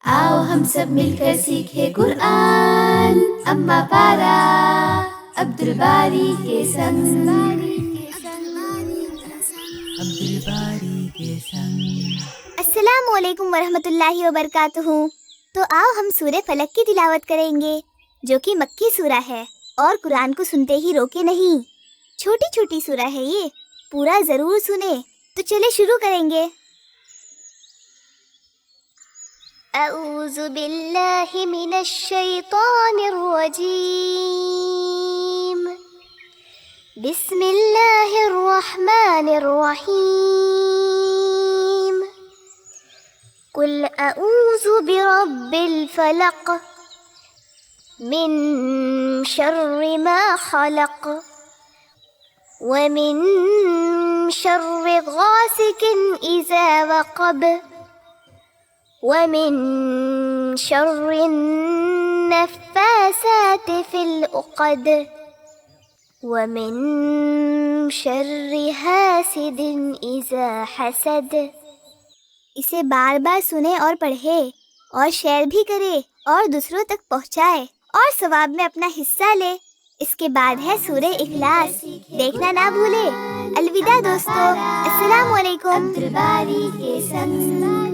आओ हम सब मिलकर सीखे कुरान। अम्मा पारा अब्दुल बारी के संग। अब्दुल बारी के संग। अस्सलामु अलैकुम वरहमतुल्लाहि वबरकातुहू। तो आओ हम सूरह फलक की तिलावत करेंगे, जो कि मक्की सूरा है और कुरान को सुनते ही रोके नहीं। छोटी छोटी सूरा है ये, पूरा ज़रूर सुने। तो चले शुरू करेंगे। अऊज़ु बिल्लाहि मिनश शैतानिर रजीम। बिस्मिल्लाहिर रहमानिर रहीम। कुल अऊज़ु बिरब्बिल फलक मिन शर्रि मा खलक व मिन शर्रि गासिकिन इज़ा वक़ब व मिन शर्रि नफ़्फ़ासाति फ़िल उक़द व मिन शर्रि हासिदिन इज़ा हसद। इसे बार बार सुने और पढ़े और शेयर भी करे और दूसरों तक पहुँचाए और सवाब में अपना हिस्सा ले। इसके बाद है सूरह इखलास, देखना ना भूले। अलविदा दोस्तों, अस्सलामु अलैकुम। अब्दुल बारी के संग।